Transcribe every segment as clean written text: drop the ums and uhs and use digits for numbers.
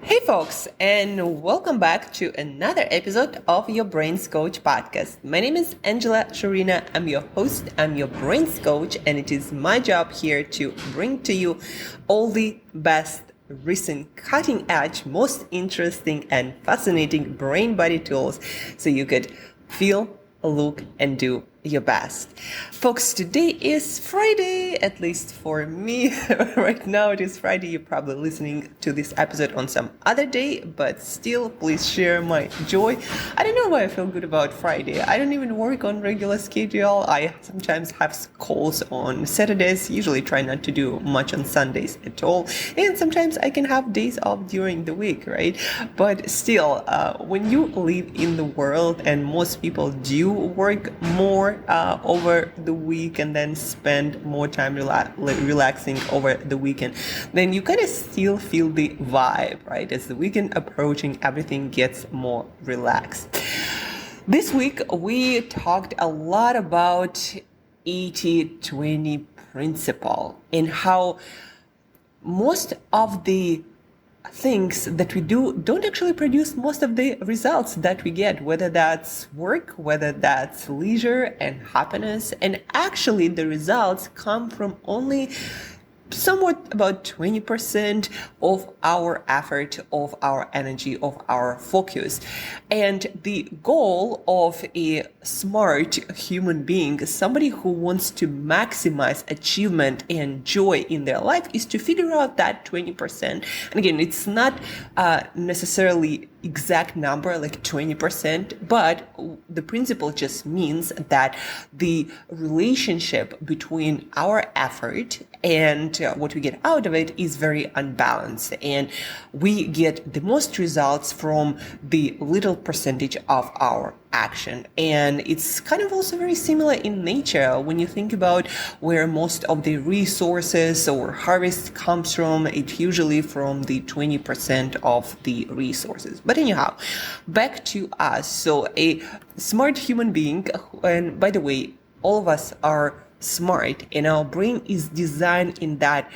Hey folks, and welcome back to another episode of your Brains Coach podcast. My name is Angela Shurina. I'm your host, I'm your Brains Coach, and it is my job here to bring to you all the best, recent, cutting edge, most interesting and fascinating brain body tools so you could feel, look, and do your best. Folks, today is Friday, at least for me. Right now it is Friday. You're probably listening to this episode on some other day, but still, please share my joy. I don't know why I feel good about Friday. I don't even work on regular schedule. I sometimes have calls on Saturdays, usually try not to do much on Sundays at all. And sometimes I can have days off during the week, right? But still, when you live in the world, and most people do work more over the week and then spend more time relaxing over the weekend, then you kind of still feel the vibe, right? As the weekend approaching, everything gets more relaxed. This week, we talked a lot about 80-20 principle and how most of the things that we do don't actually produce most of the results that we get, whether that's work, whether that's leisure and happiness. And actually the results come from only somewhat about 20% of our effort, of our energy, of our focus. And the goal of a smart human being, somebody who wants to maximize achievement and joy in their life, is to figure out that 20%. And again, it's not necessarily exact number like 20%, but the principle just means that the relationship between our effort and what we get out of it is very unbalanced, and we get the most results from the little percentage of our action. And it's kind of also very similar in nature. When you think about where most of the resources or harvest comes from, it's usually from the 20% of the resources. But anyhow, back to us. So a smart human being, and by the way, all of us are smart, and our brain is designed in that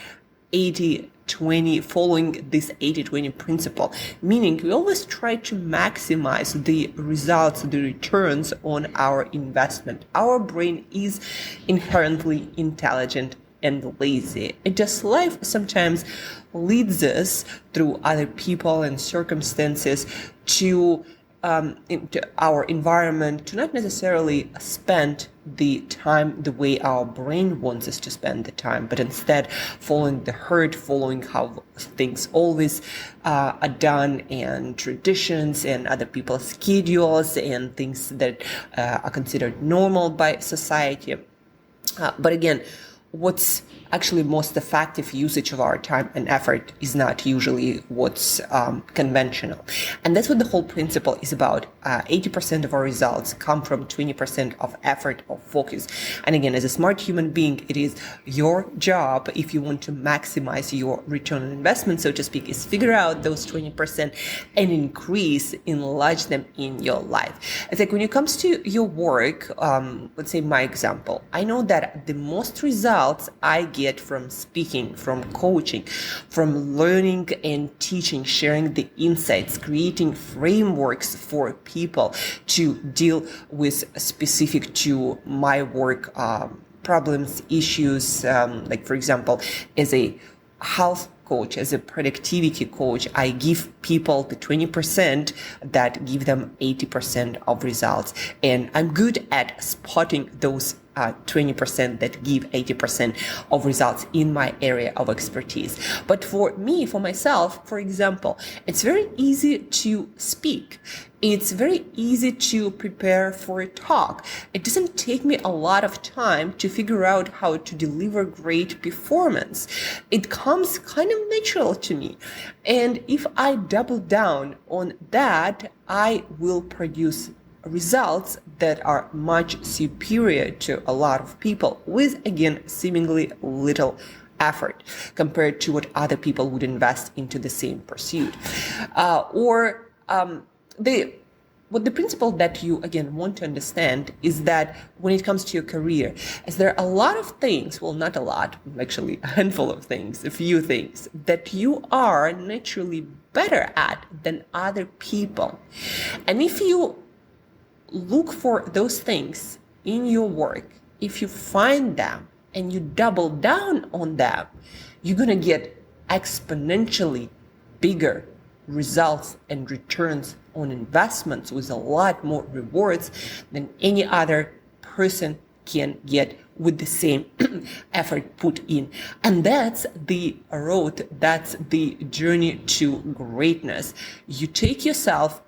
80-20, following this 80-20 principle, meaning we always try to maximize the results, the returns on our investment. Our brain is inherently intelligent and lazy. It just life sometimes leads us through other people and circumstances to into our environment to not necessarily spend the time the way our brain wants us to spend the time, but instead following the herd, following how things always are done, and traditions and other people's schedules and things that are considered normal by society. But again, what's actually most effective usage of our time and effort is not usually what's conventional. And that's what the whole principle is about. 80% of our results come from 20% of effort or focus. And again, as a smart human being, it is your job, if you want to maximize your return on investment, so to speak, is figure out those 20% and enlarge them in your life. It's like when it comes to your work, let's say my example, I know that the most results I get from speaking, from coaching, from learning and teaching, sharing the insights, creating frameworks for people to deal with specific to my work problems, issues, like for example, as a health coach, as a productivity coach, I give people the 20% that give them 80% of results. And I'm good at spotting those 20% that give 80% of results in my area of expertise. But for me, for myself, for example, it's very easy to speak. It's very easy to prepare for a talk. It doesn't take me a lot of time to figure out how to deliver great performance. It comes kind of natural to me. And if I double down on that, I will produce results that are much superior to a lot of people with, again, seemingly little effort compared to what other people would invest into the same pursuit. The what the principle that you, again, want to understand is that when it comes to your career, is there are a lot of things, well, not a lot, actually a handful of things, a few things that you are naturally better at than other people. And if you look for those things in your work, if you find them and you double down on them, you're going to get exponentially bigger results and returns on investments with a lot more rewards than any other person can get with the same effort put in. And that's the road, that's the journey to greatness. You take yourself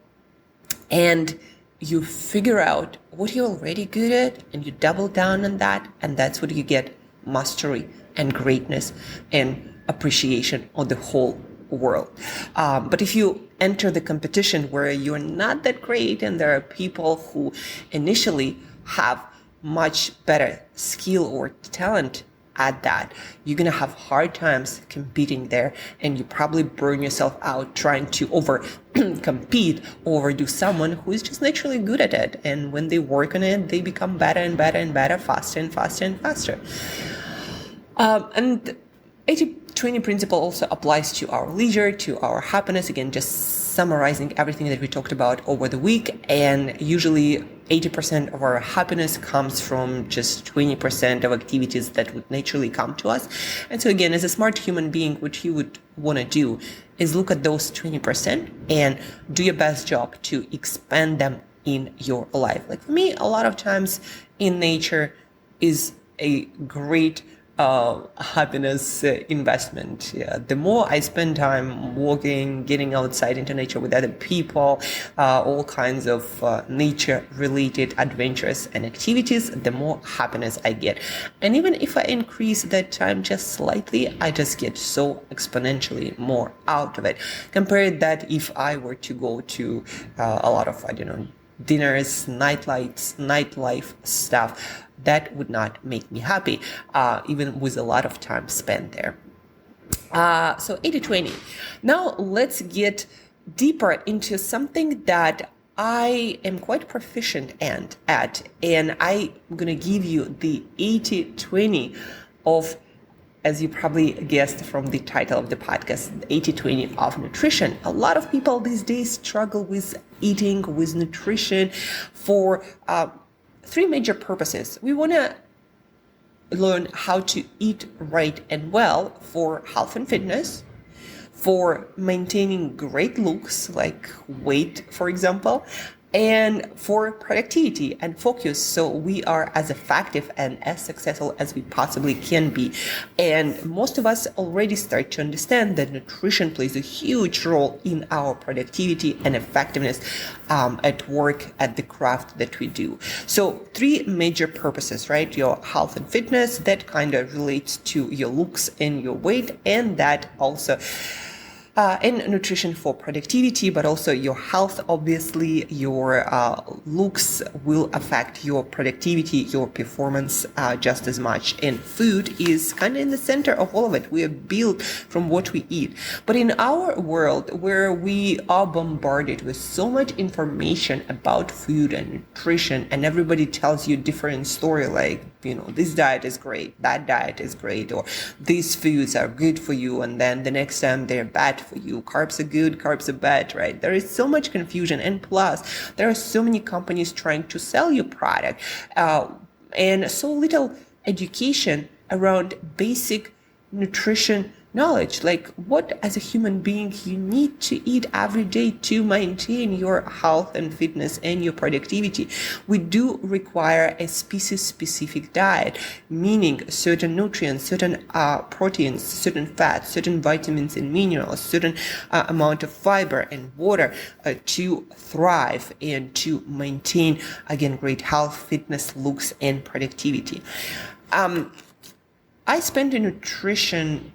and you figure out what you're already good at and you double down on that, and that's what you get: mastery and greatness and appreciation on the whole world. But if you enter the competition where you're not that great and there are people who initially have much better skill or talent at that, you're going to have hard times competing there, and you probably burn yourself out trying to compete, overdo someone who is just naturally good at it. And when they work on it, they become better and better and better, faster and faster and faster. And 80-20 principle also applies to our leisure, to our happiness. Again, just summarizing everything that we talked about over the week. And usually 80% of our happiness comes from just 20% of activities that would naturally come to us. And so again, as a smart human being, what you would want to do is look at those 20% and do your best job to expand them in your life. Like for me, a lot of times in nature is a great happiness investment. Yeah. The more I spend time walking, getting outside into nature with other people, all kinds of nature-related adventures and activities, the more happiness I get. And even if I increase that time just slightly, I just get so exponentially more out of it. Compare that if I were to go to a lot of, dinners, nightlife stuff, that would not make me happy, even with a lot of time spent there. So 80-20. Now let's get deeper into something that I am quite proficient at, and I'm going to give you the 80-20 of, as you probably guessed from the title of the podcast, 80-20 of nutrition. A lot of people these days struggle with eating, with nutrition for three major purposes. We want to learn how to eat right and well for health and fitness, for maintaining great looks, like weight, for example, and for productivity and focus, so we are as effective and as successful as we possibly can be. And most of us already start to understand that nutrition plays a huge role in our productivity and effectiveness at work, at the craft that we do. So three major purposes, right? Your health and fitness, that kind of relates to your looks and your weight, and that also and nutrition for productivity, but also your health. Obviously, your looks will affect your productivity, your performance just as much. And food is kind of in the center of all of it. We are built from what we eat. But in our world, where we are bombarded with so much information about food and nutrition, and everybody tells you different story, like, this diet is great, that diet is great, or these foods are good for you, and then the next time they're bad for you. Carbs are good, carbs are bad, right? There is so much confusion, and plus there are so many companies trying to sell your product, and so little education around basic nutrition knowledge, like what as a human being you need to eat every day to maintain your health and fitness and your productivity. We do require a species-specific diet, meaning certain nutrients, certain proteins, certain fats, certain vitamins and minerals, certain amount of fiber and water to thrive and to maintain, again, great health, fitness, looks, and productivity. I spent in nutrition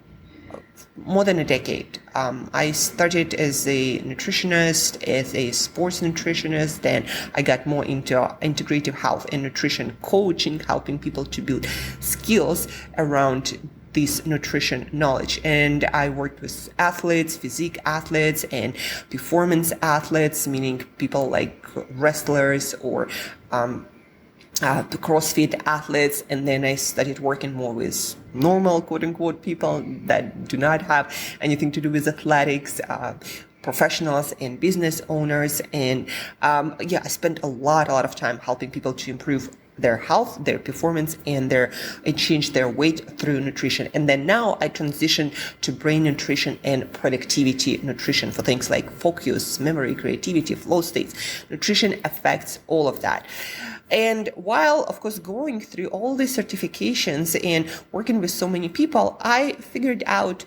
more than a decade. I started as a nutritionist, as a sports nutritionist, then I got more into integrative health and nutrition coaching, helping people to build skills around this nutrition knowledge. And I worked with athletes, physique athletes, and performance athletes, meaning people like wrestlers or the CrossFit athletes. And then I started working more with normal, quote unquote, people that do not have anything to do with athletics, professionals and business owners. And I spent a lot of time helping people to improve their health, their performance, and change their weight through nutrition. And then now I transition to brain nutrition and productivity nutrition for things like focus, memory, creativity, flow states. Nutrition affects all of that. And while, of course, going through all these certifications and working with so many people, I figured out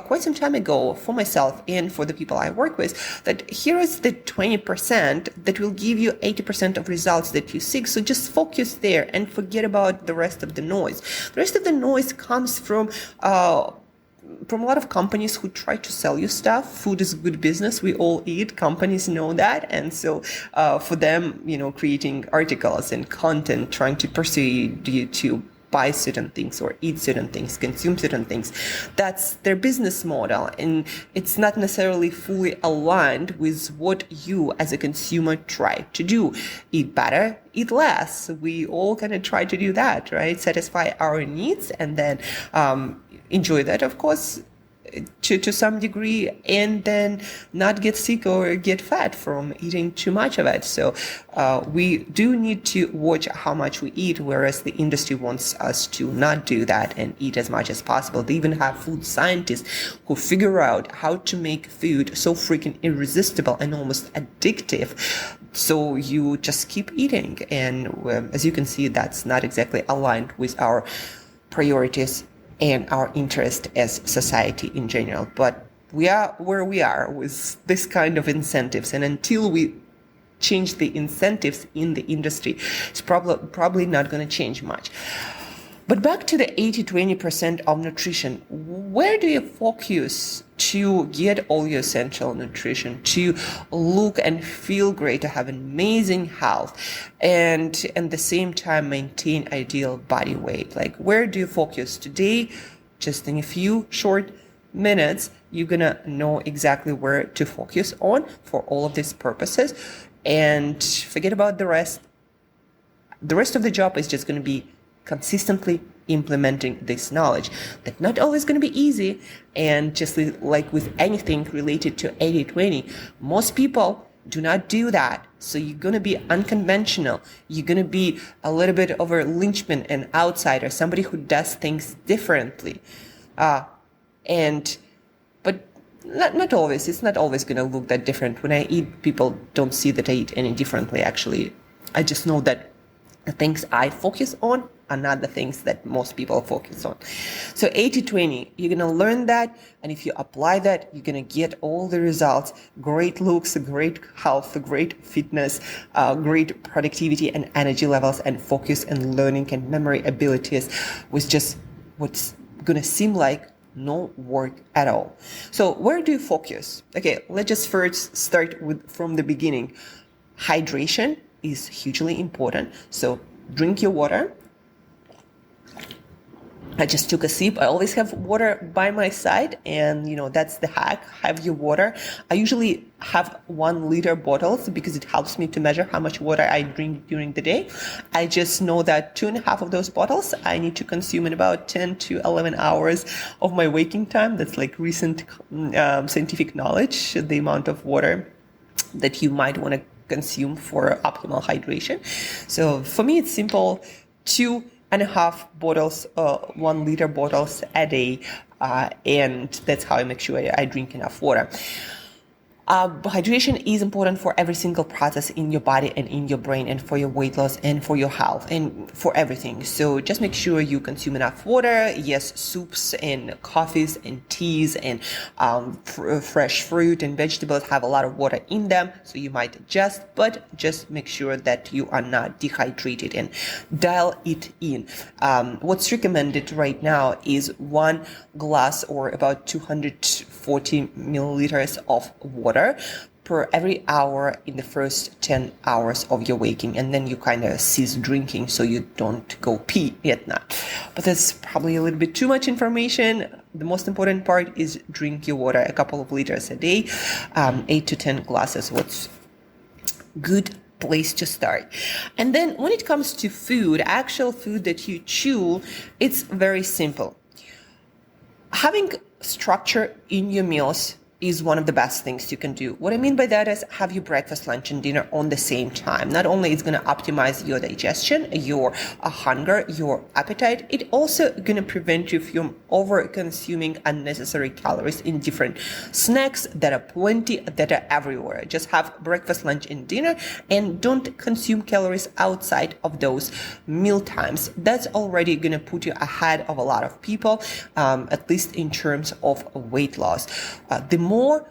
quite some time ago for myself and for the people I work with that here is the 20% that will give you 80% of results that you seek. So just focus there and forget about the rest of the noise. The rest of the noise comes from a lot of companies who try to sell you stuff. Food is good business. We all eat. Companies know that. And so for them, creating articles and content, trying to persuade you to buy certain things or eat certain things, consume certain things, that's their business model. And it's not necessarily fully aligned with what you as a consumer try to do. Eat better, eat less. We all kind of try to do that, right? Satisfy our needs and then enjoy that, of course, to some degree, and then not get sick or get fat from eating too much of it. So we do need to watch how much we eat, whereas the industry wants us to not do that and eat as much as possible. They even have food scientists who figure out how to make food so freaking irresistible and almost addictive, so you just keep eating. And as you can see, that's not exactly aligned with our priorities and our interest as society in general. But we are where we are with this kind of incentives. And until we change the incentives in the industry, it's probably not going to change much. But back to the 80-20% of nutrition, where do you focus to get all your essential nutrition, to look and feel great, to have amazing health, and at the same time maintain ideal body weight? Like, where do you focus today? Just in a few short minutes, you're gonna know exactly where to focus on for all of these purposes, and forget about the rest. The rest of the job is just gonna be consistently implementing this knowledge. That's not always going to be easy. And just like with anything related to 80-20, most people do not do that. So you're going to be unconventional. You're going to be a little bit of a linchpin, an outsider, somebody who does things differently. But not always. It's not always going to look that different. When I eat, people don't see that I eat any differently, actually. I just know that the things I focus on are not the things that most people focus on. So 80-20, you're going to learn that. And if you apply that, you're going to get all the results: great looks, great health, great fitness, great productivity and energy levels, and focus and learning and memory abilities with just what's going to seem like no work at all. So where do you focus? Okay, let's just first start from the beginning. Hydration is hugely important. So drink your water. I just took a sip. I always have water by my side, and that's the hack. Have your water. I usually have 1 liter bottles because it helps me to measure how much water I drink during the day. I just know that 2.5 of those bottles I need to consume in about 10 to 11 hours of my waking time. That's like recent scientific knowledge, the amount of water that you might want to consume for optimal hydration. So for me, it's simple: 2.5 bottles, 1 liter bottles a day, and that's how I make sure I drink enough water. Hydration is important for every single process in your body and in your brain, and for your weight loss and for your health and for everything. So just make sure you consume enough water. Yes, soups and coffees and teas and fresh fruit and vegetables have a lot of water in them, so you might adjust, but just make sure that you are not dehydrated and dial it in. What's recommended right now is 1 glass or about 240 milliliters of water water per every hour in the first 10 hours of your waking, and then you kind of cease drinking so you don't go pee at night. But that's probably a little bit too much information. The most important part is drink your water, a couple of liters a day, 8 to 10 glasses. What's good place to start. And then when it comes to food, actual food that you chew, it's very simple. Having structure in your meals is one of the best things you can do. What I mean by that is have your breakfast, lunch, and dinner on the same time. Not only it's going to optimize your digestion, your hunger, your appetite, it also going to prevent you from over consuming unnecessary calories in different snacks that are plenty, that are everywhere. Just have breakfast, lunch, and dinner, and don't consume calories outside of those meal times. That's already going to put you ahead of a lot of people, at least in terms of weight loss. The more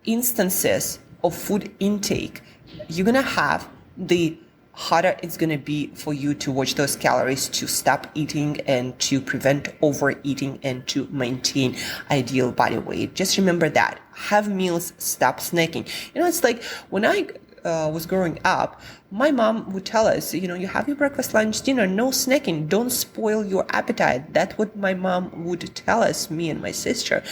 instances of food intake you're going to have, the harder it's going to be for you to watch those calories, to stop eating and to prevent overeating and to maintain ideal body weight. Just remember that. Have meals, stop snacking. It's like when I was growing up, my mom would tell us, you have your breakfast, lunch, dinner, no snacking, don't spoil your appetite. That's what my mom would tell us, me and my sister.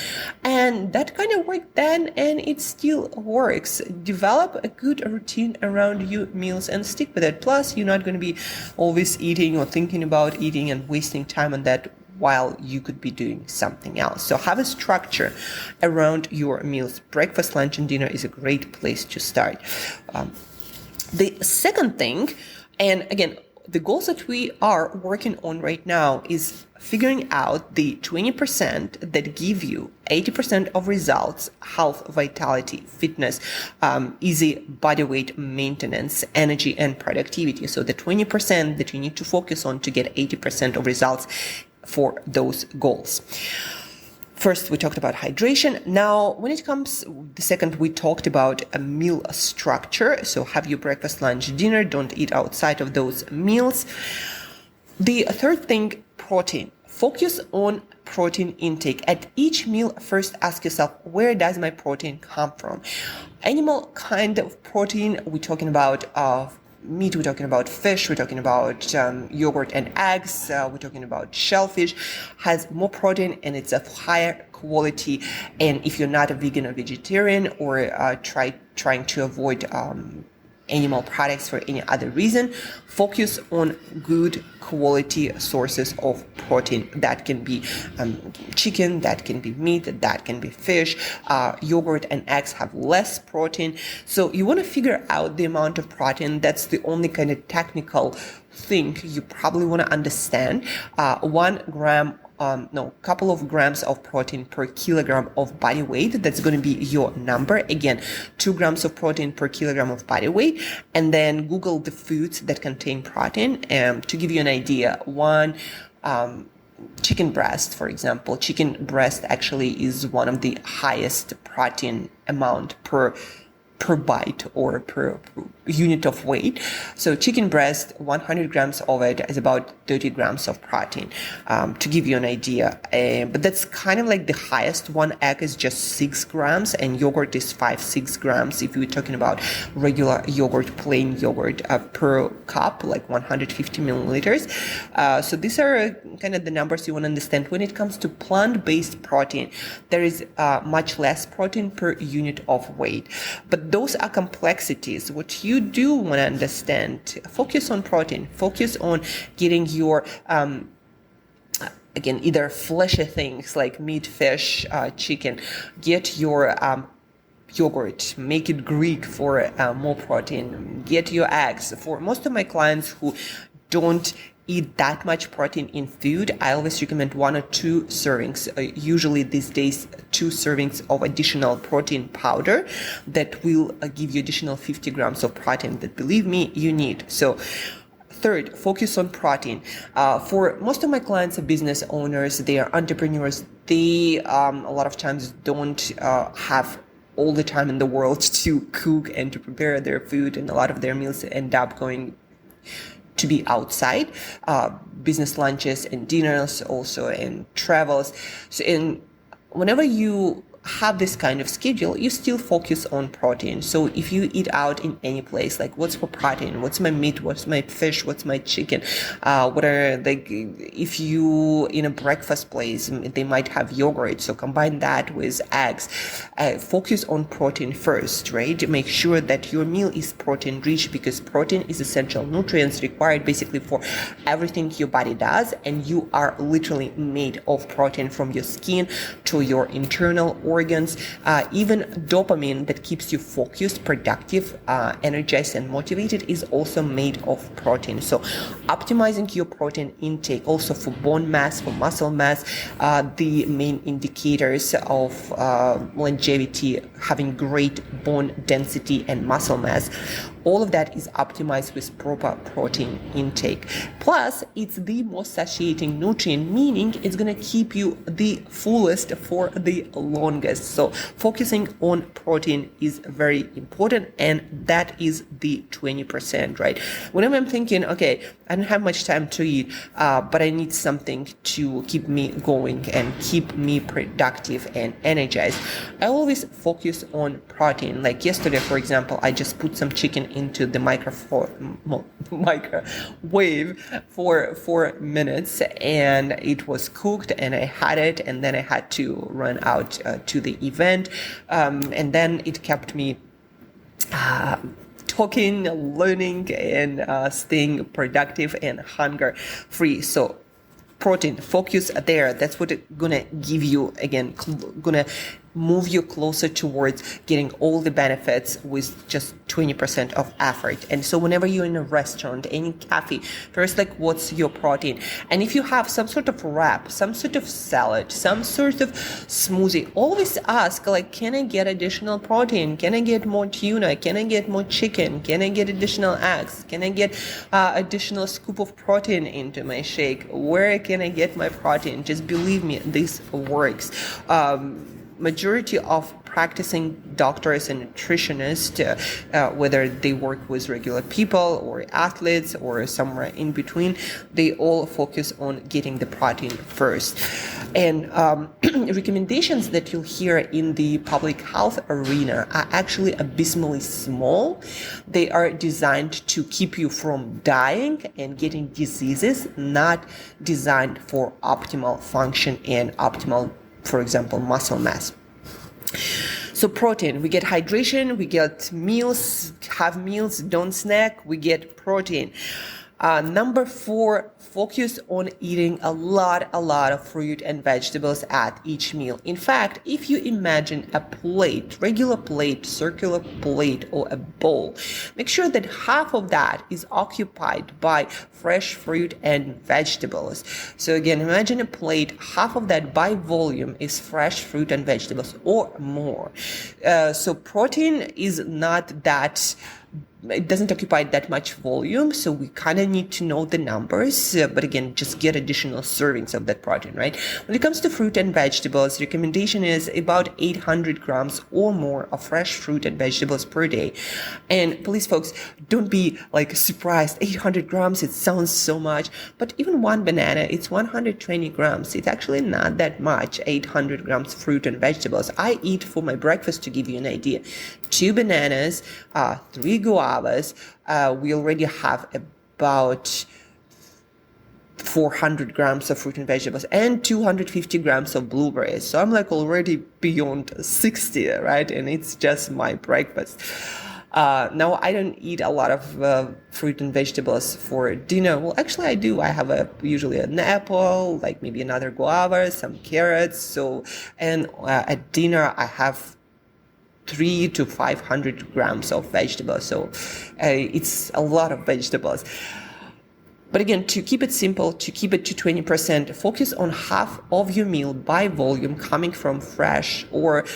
And that kind of worked then, and it still works. Develop a good routine around your meals and stick with it. Plus, you're not going to be always eating or thinking about eating and wasting time on that while you could be doing something else. So have a structure around your meals. Breakfast, lunch, and dinner is a great place to start. The second thing, and again, the goals that we are working on right now is figuring out the 20% that give you 80% of results: health, vitality, fitness, easy body weight maintenance, energy, and productivity. So the 20% that you need to focus on to get 80% of results for those goals. First, we talked about hydration. Now, when it comes, the second, we talked about a meal structure. So have your breakfast, lunch, dinner. Don't eat outside of those meals. The third thing, protein. Focus on protein intake. At each meal, first ask yourself, where does my protein come from? Animal kind of protein, we're talking about meat, we're talking about fish, we're talking about yogurt and eggs, we're talking about shellfish, has more protein and it's of higher quality. And if you're not a vegan or vegetarian, or trying to avoid animal products for any other reason, focus on good quality sources of protein. That can be chicken, that can be meat, that can be fish. Yogurt and eggs have less protein. So you want to figure out the amount of protein. That's the only kind of technical thing you probably want to understand. 1 gram couple of grams of protein per kilogram of body weight. That's going to be your number. Again, 2 grams of protein per kilogram of body weight. And then Google the foods that contain protein. To give you an idea, chicken breast, for example, chicken breast actually is one of the highest protein amount per bite or per unit of weight. So chicken breast, 100 grams of it is about 30 grams of protein, to give you an idea. But that's kind of like the highest. 1 egg is just 6 grams and yogurt is 5-6 grams. If we're talking about regular yogurt, plain yogurt per cup, like 150 milliliters. So these are kind of the numbers you want to understand. When it comes to plant-based protein, there is much less protein per unit of weight. But those are complexities. What you do want to understand, focus on protein, focus on getting your, again, either fleshy things like meat, fish, chicken, get your yogurt, make it Greek for more protein, get your eggs. For most of my clients who don't eat that much protein in food, I always recommend 1 or 2 servings, usually these days 2 servings of additional protein powder that will give you additional 50 grams of protein that, believe me, you need. So third, focus on protein. For most of my clients are business owners, they are entrepreneurs, they a lot of times don't have all the time in the world to cook and to prepare their food, and a lot of their meals end up going to be outside, business lunches and dinners also, and travels. So whenever you have this kind of schedule, you still focus on protein. So if you eat out in any place, like what's for protein, what's my meat, what's my fish, what's my chicken, what are like, if you in a breakfast place, they might have yogurt, so combine that with eggs. Focus on protein first, right? Make sure that your meal is protein rich, because protein is essential nutrients required basically for everything your body does, and you are literally made of protein, from your skin to your internal organs. Even dopamine that keeps you focused, productive, energized, and motivated is also made of protein. So optimizing your protein intake also for bone mass, for muscle mass, the main indicators of longevity, having great bone density and muscle mass. All of that is optimized with proper protein intake. Plus, it's the most satiating nutrient, meaning it's going to keep you the fullest for the longest. So focusing on protein is very important, and that is the 20%, right? Whenever I'm thinking, okay, I don't have much time to eat, but I need something to keep me going and keep me productive and energized, I always focus on protein. Like yesterday, for example, I just put some chicken into the microwave for 4 minutes, and it was cooked, and I had it, and then I had to run out to the event, and then it kept me talking, learning, and staying productive and hunger free. So protein, focus there. That's what it's gonna give you, again, gonna move you closer towards getting all the benefits with just 20% of effort. And so whenever you're in a restaurant, any cafe, first, like, what's your protein? And if you have some sort of wrap, some sort of salad, some sort of smoothie, always ask, like, can I get additional protein? Can I get more tuna? Can I get more chicken? Can I get additional eggs? Can I get additional scoop of protein into my shake? Where can I get my protein? Just believe me, this works. Majority of practicing doctors and nutritionists, whether they work with regular people or athletes or somewhere in between, they all focus on getting the protein first. And recommendations that you'll hear in the public health arena are actually abysmally small. They are designed to keep you from dying and getting diseases, not designed for optimal function and optimal, for example, muscle mass. So protein, we get hydration, we get meals, have meals, don't snack, we get protein. Number 4, focus on eating a lot of fruit and vegetables at each meal. In fact, if you imagine a plate, regular plate, circular plate, or a bowl, make sure that half of that is occupied by fresh fruit and vegetables. So again, imagine a plate, half of that by volume is fresh fruit and vegetables or more. So protein is not that, it doesn't occupy that much volume, so we kind of need to know the numbers, but again, just get additional servings of that protein, right? When it comes to fruit and vegetables, recommendation is about 800 grams or more of fresh fruit and vegetables per day. And please, folks, don't be like surprised. 800 grams, it sounds so much, but even one banana, it's 120 grams. It's actually not that much, 800 grams fruit and vegetables. I eat for my breakfast, to give you an idea, 2 bananas, 3 guavas. We already have about 400 grams of fruit and vegetables and 250 grams of blueberries. So I'm like already beyond 60, right? And it's just my breakfast. Now, I don't eat a lot of fruit and vegetables for dinner. Well, actually, I do. I have usually an apple, like maybe another guava, some carrots. So, and at dinner, I have 300 to 500 grams of vegetables. So it's a lot of vegetables. But again, to keep it simple, to keep it to 20%, focus on half of your meal by volume coming from fresh or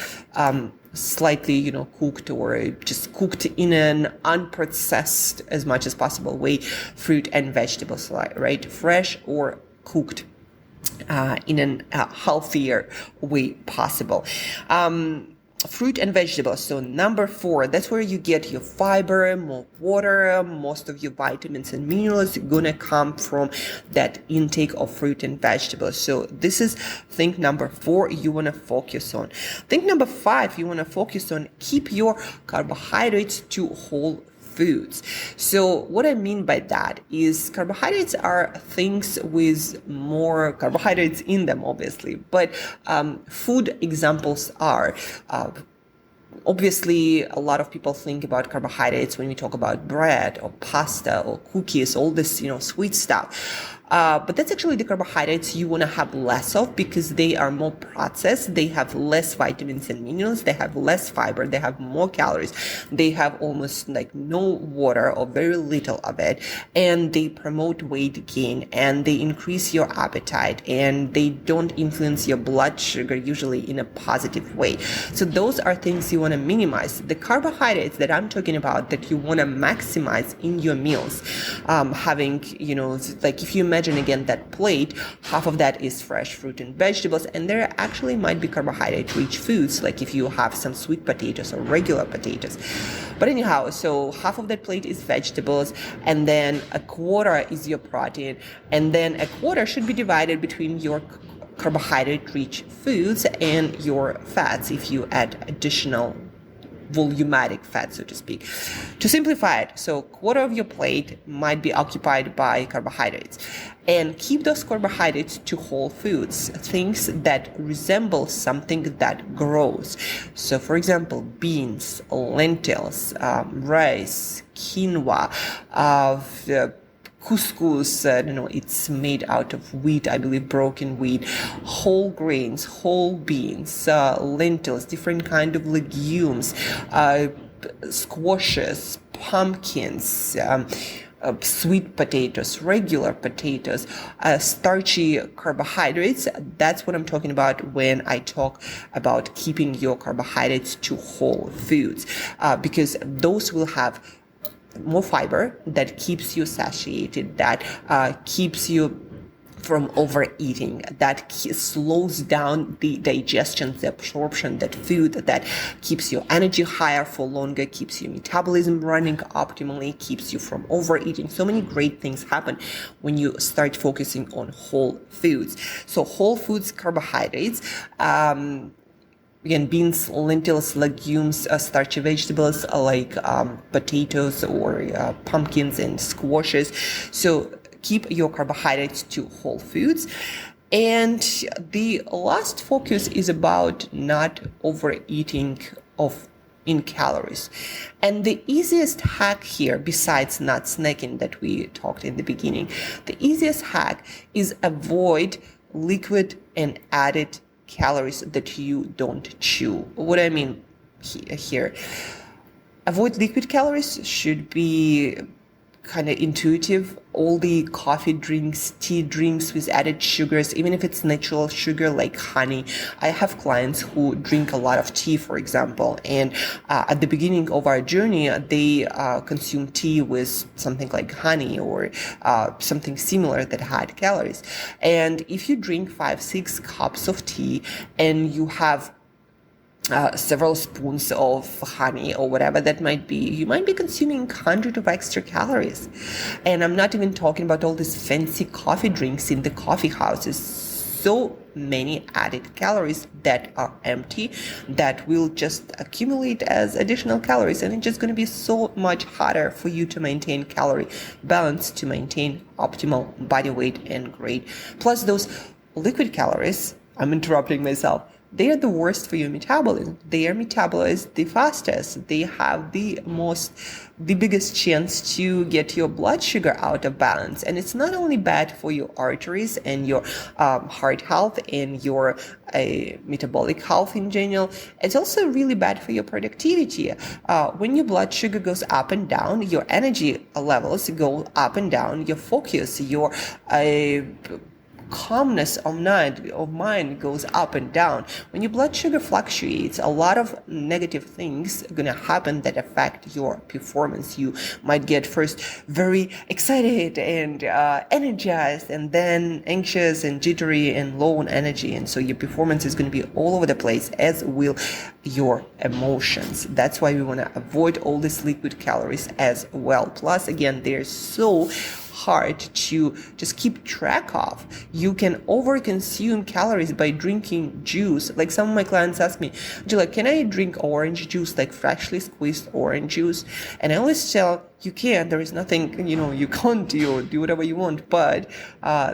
slightly, cooked or just cooked in an unprocessed as much as possible way, fruit and vegetables, right? Fresh or cooked in a healthier way possible. fruit and vegetables. So number 4, that's where you get your fiber, more water, most of your vitamins and minerals gonna come from that intake of fruit and vegetables. So this is thing number 4 you wanna focus on. Thing number 5 you wanna focus on, keep your carbohydrates to whole foods. So what I mean by that is carbohydrates are things with more carbohydrates in them, obviously, but food examples are obviously, a lot of people think about carbohydrates when we talk about bread or pasta or cookies, all this, sweet stuff. But that's actually the carbohydrates you want to have less of because they are more processed. They have less vitamins and minerals. They have less fiber. They have more calories. They have almost like no water or very little of it. And they promote weight gain and they increase your appetite and they don't influence your blood sugar usually in a positive way. So those are things you want to minimize. The carbohydrates that I'm talking about that you want to maximize in your meals, having, like if you imagine again that plate, half of that is fresh fruit and vegetables, and there actually might be carbohydrate-rich foods, like if you have some sweet potatoes or regular potatoes. But anyhow, so half of that plate is vegetables, and then a quarter is your protein, and then a quarter should be divided between your carbohydrate-rich foods and your fats if you add additional volumetric fat, so to speak. To simplify it, so quarter of your plate might be occupied by carbohydrates, and keep those carbohydrates to whole foods, things that resemble something that grows. So for example, beans, lentils, rice, quinoa, couscous, it's made out of wheat, I believe broken wheat, whole grains, whole beans, lentils, different kind of legumes, squashes, pumpkins, sweet potatoes, regular potatoes, starchy carbohydrates. That's what I'm talking about when I talk about keeping your carbohydrates to whole foods, because those will have more fiber that keeps you satiated, that keeps you from overeating, that slows down the digestion, the absorption, that food that keeps your energy higher for longer, keeps your metabolism running optimally, keeps you from overeating. So many great things happen when you start focusing on whole foods. So whole foods carbohydrates, again, beans, lentils, legumes, starchy vegetables like potatoes or pumpkins and squashes. So keep your carbohydrates to whole foods. And the last focus is about not overeating in calories. And the easiest hack here, besides not snacking that we talked in the beginning, the easiest hack is avoid liquid and added calories that you don't chew. What I mean here, avoid liquid calories should be kind of intuitive. All the coffee drinks, tea drinks with added sugars, even if it's natural sugar like honey. I have clients who drink a lot of tea, for example, and at the beginning of our journey, they consume tea with something like honey or something similar that had calories. And if you drink 5-6 cups of tea and you have several spoons of honey or whatever that might be, you might be consuming hundreds of extra calories. And I'm not even talking about all these fancy coffee drinks in the coffee houses. So many added calories that are empty that will just accumulate as additional calories, and it's just going to be so much harder for you to maintain calorie balance, to maintain optimal body weight and weight. Plus those liquid calories, I'm interrupting myself, they are the worst for your metabolism. They are metabolized the fastest. They have the biggest chance to get your blood sugar out of balance. And it's not only bad for your arteries and your heart health and your metabolic health in general, it's also really bad for your productivity. When your blood sugar goes up and down, your energy levels go up and down, your focus, your calmness of mind goes up and down. When your blood sugar fluctuates, a lot of negative things are going to happen that affect your performance. You might get first very excited and energized, and then anxious and jittery and low on energy. And so your performance is going to be all over the place, as will your emotions. That's why we want to avoid all these liquid calories as well. Plus, again, they're so hard to just keep track of. You can overconsume calories by drinking juice. Like some of my clients ask me, Angela, can I drink orange juice, like freshly squeezed orange juice? And I always tell, you can. There is nothing, you can't do whatever you want. But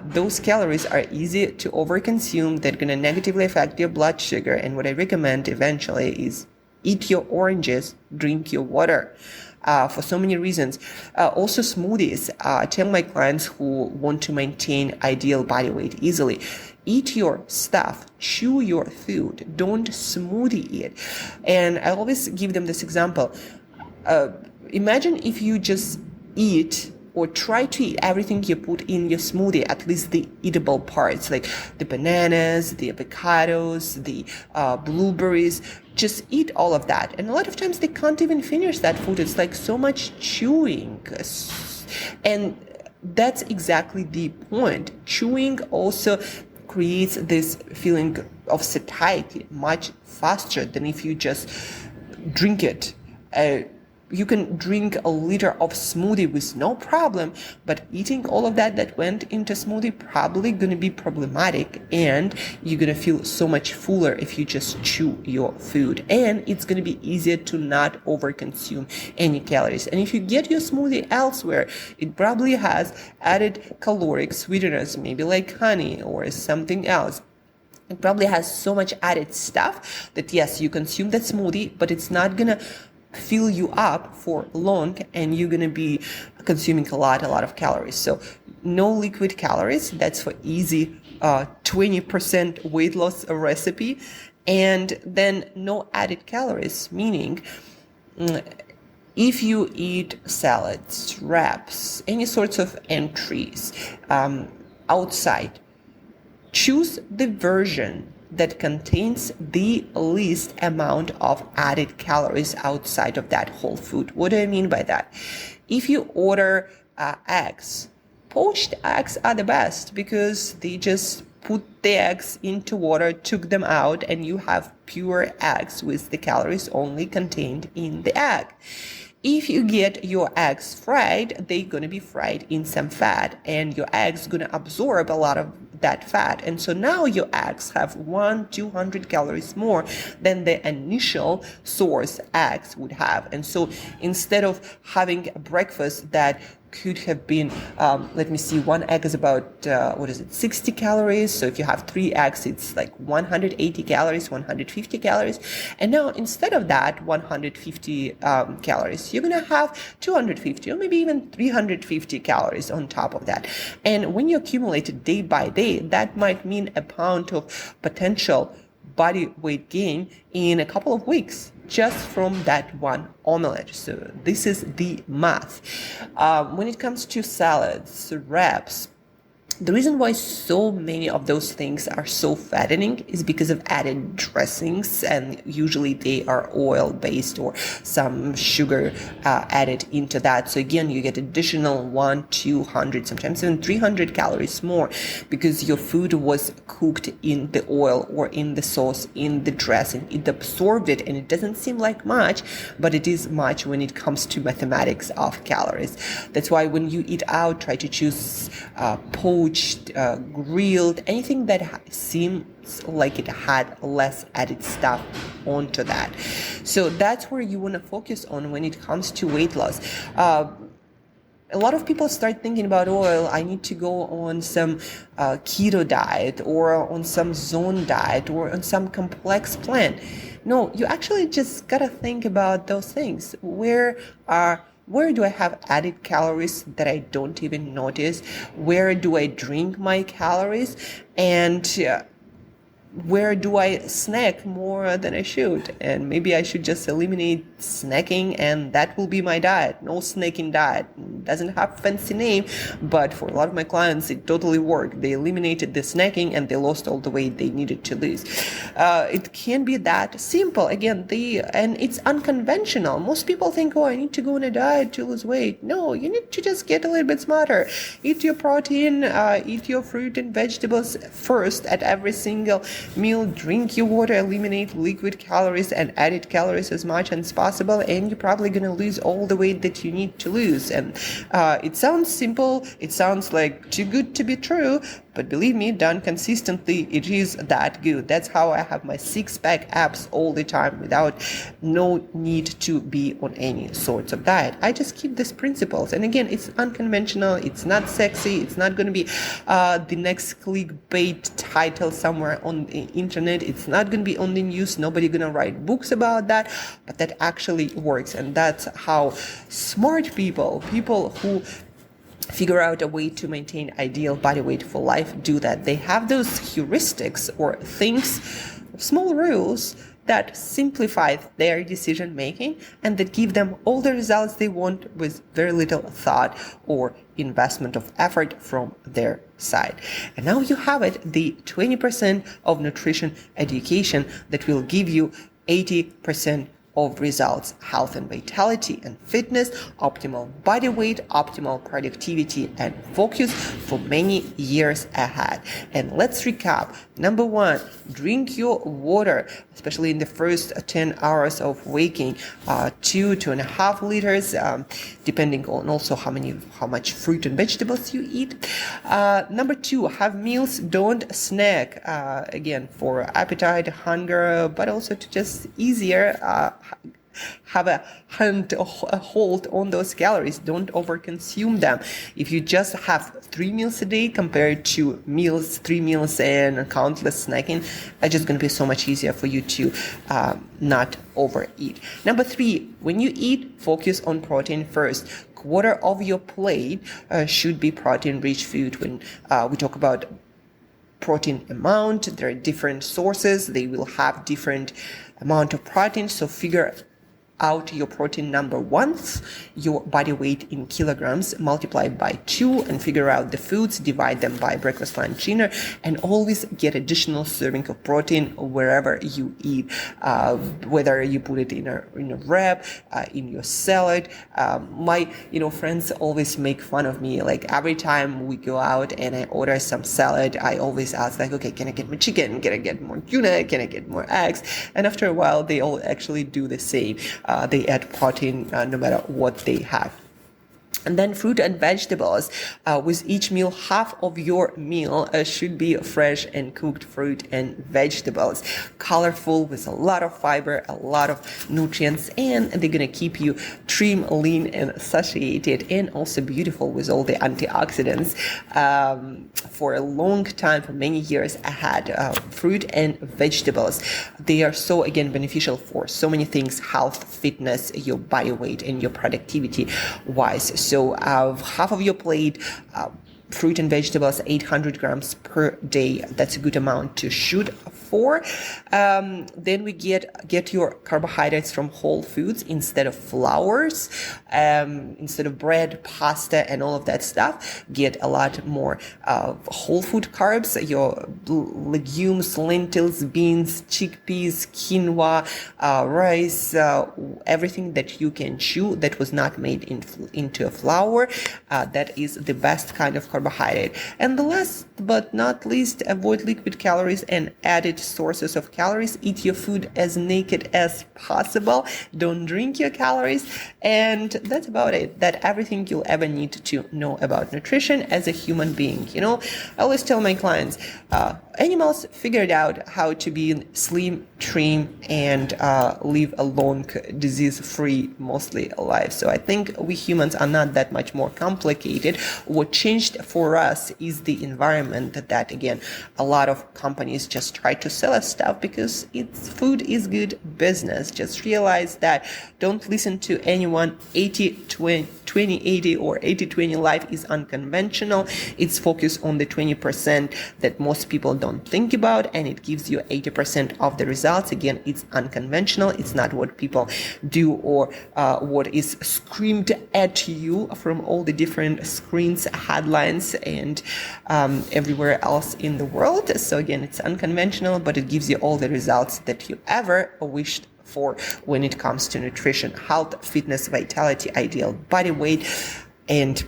those calories are easy to overconsume. They're going to negatively affect your blood sugar. And what I recommend eventually is eat your oranges, drink your water. For so many reasons. Also smoothies. I tell my clients who want to maintain ideal body weight easily, eat your stuff, chew your food, don't smoothie it. And I always give them this example. Imagine if you just eat or try to eat everything you put in your smoothie, at least the eatable parts, like the bananas, the avocados, the blueberries. Just eat all of that. And a lot of times they can't even finish that food. It's like so much chewing. And that's exactly the point. Chewing also creates this feeling of satiety much faster than if you just drink it. You can drink a liter of smoothie with no problem, but eating all of that went into smoothie probably going to be problematic, and you're going to feel so much fuller if you just chew your food. And it's going to be easier to not overconsume any calories. And if you get your smoothie elsewhere, it probably has added caloric sweeteners, maybe like honey or something else. It probably has so much added stuff that yes, you consume that smoothie, but it's not going to fill you up for long, and you're going to be consuming a lot of calories. So no liquid calories. That's for easy 20% weight loss recipe. And then no added calories, meaning if you eat salads, wraps, any sorts of entries outside, choose the version that contains the least amount of added calories outside of that whole food. What do I mean by that? If you order eggs, poached eggs are the best because they just put the eggs into water, took them out, and you have pure eggs with the calories only contained in the egg. If you get your eggs fried, they're going to be fried in some fat, and your eggs going to absorb a lot of that fat. And so now your eggs have 200 calories more than the initial source eggs would have. And so instead of having a breakfast that could have been, one egg is about, 60 calories. So if you have 3 eggs, it's like 180 calories, 150 calories. And now instead of that 150 calories, you're going to have 250 or maybe even 350 calories on top of that. And when you accumulate it day by day, that might mean a pound of potential body weight gain in a couple of weeks just from that one omelette. So this is the math. When it comes to salads, wraps, the reason why so many of those things are so fattening is because of added dressings, and usually they are oil-based or some sugar added into that. So again, you get additional 200, sometimes even 300 calories more because your food was cooked in the oil or in the sauce, in the dressing. It absorbed it, and it doesn't seem like much, but it is much when it comes to mathematics of calories. That's why when you eat out, try to choose poached, grilled, anything that seems like it had less added stuff onto that. So that's where you want to focus on when it comes to weight loss. A lot of people start thinking about, I need to go on some keto diet or on some zone diet or on some complex plan. No, you actually just gotta think about those things. Where do I have added calories that I don't even notice? Where do I drink my calories? And where do I snack more than I should? And maybe I should just eliminate snacking, and that will be my diet. No snacking diet. It doesn't have fancy name, but for a lot of my clients, it totally worked. They eliminated the snacking and they lost all the weight they needed to lose. It can be that simple. Again, and it's unconventional. Most people think, oh, I need to go on a diet to lose weight. No, you need to just get a little bit smarter. Eat your protein, eat your fruit and vegetables first at every single meal. Drink your water, eliminate liquid calories and added calories as much as possible, and you're probably going to lose all the weight that you need to lose. And it sounds simple. It sounds like too good to be true. But believe me, done consistently, it is that good. That's how I have my six-pack abs all the time without no need to be on any sorts of diet. I just keep these principles. And again, it's unconventional. It's not sexy. It's not going to be the next clickbait title somewhere on the internet. It's not going to be on the news. Nobody's going to write books about that. But that actually works. And that's how smart people who figure out a way to maintain ideal body weight for life do that. They have those heuristics or things, small rules that simplify their decision making and that give them all the results they want with very little thought or investment of effort from their side. And now you have it, the 20% of nutrition education that will give you 80% of results: health and vitality and fitness, optimal body weight, optimal productivity and focus for many years ahead. And let's recap. Number one, drink your water, especially in the first 10 hours of waking, 2.5 liters, depending on also how much fruit and vegetables you eat. Number two, have meals, don't snack, again, for appetite, hunger, but also to just easier have a hold on those calories. Don't overconsume them. If you just have 3 meals a day compared to 3 meals and countless snacking, it's just going to be so much easier for you to not overeat. Number three, when you eat, focus on protein first. Quarter of your plate should be protein-rich food. When we talk about protein amount, there are different sources. They will have different amount of protein. So figure out your protein number once, your body weight in kilograms, multiply by 2, and figure out the foods, divide them by breakfast, lunch, dinner, and always get additional serving of protein wherever you eat, whether you put it in a wrap, in your salad. My friends always make fun of me. Like every time we go out and I order some salad, I always ask like, okay, can I get more chicken? Can I get more tuna? Can I get more eggs? And after a while, they all actually do the same. They add protein no matter what they have. And then fruit and vegetables. With each meal, half of your meal should be fresh and cooked fruit and vegetables. Colorful, with a lot of fiber, a lot of nutrients, and they're going to keep you trim, lean, and satiated, and also beautiful with all the antioxidants for a long time, for many years ahead. Fruit and vegetables, they are so, again, beneficial for so many things: health, fitness, your body weight, and your productivity wise. So half of your plate, fruit and vegetables, 800 grams per day. That's a good amount to shoot for. Then we get your carbohydrates from whole foods instead of flours, instead of bread, pasta, and all of that stuff. Get a lot more whole food carbs, your legumes, lentils, beans, chickpeas, quinoa, rice, everything that you can chew that was not made into a flour. That is the best kind of carbohydrate. And the last but not least, avoid liquid calories and added sources of calories. Eat your food as naked as possible. Don't drink your calories. And that's about it. That's everything you'll ever need to know about nutrition as a human being. I always tell my clients, animals figured out how to be slim, trim, and live a long, disease-free, mostly life. So I think we humans are not that much more complicated. What changed for us is the environment that again, a lot of companies just try to sell us stuff because food is good business. Just realize that. Don't listen to anyone. 20-80 or 80-20 life is unconventional. It's focused on the 20% that most people don't think about, and it gives you 80% of the results. Again, it's unconventional. It's not what people do or what is screamed at you from all the different screens, headlines, and everywhere else in the world. So again, it's unconventional, but it gives you all the results that you ever wished for when it comes to nutrition, health, fitness, vitality, ideal body weight, and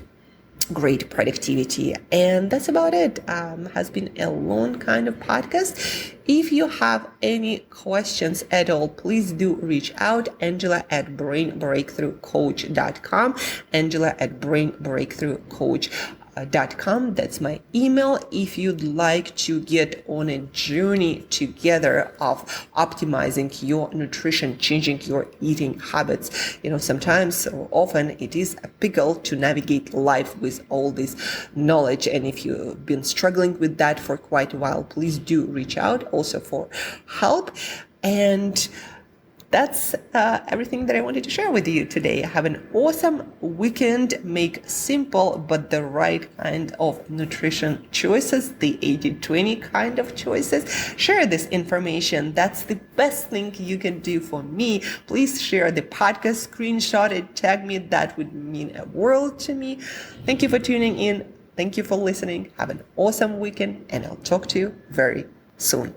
great productivity. And that's about it. Has been a long kind of podcast. If you have any questions at all, please do reach out. Angela at brainbreakthroughcoach.com. Angela at brainbreakthroughcoach.com. That's my email. If you'd like to get on a journey together of optimizing your nutrition, changing your eating habits, sometimes or often it is a pickle to navigate life with all this knowledge. And if you've been struggling with that for quite a while, please do reach out also for help. And that's everything that I wanted to share with you today. Have an awesome weekend. Make simple but the right kind of nutrition choices, the 80-20 kind of choices. Share this information. That's the best thing you can do for me. Please share the podcast, screenshot it, tag me. That would mean a world to me. Thank you for tuning in. Thank you for listening. Have an awesome weekend, and I'll talk to you very soon.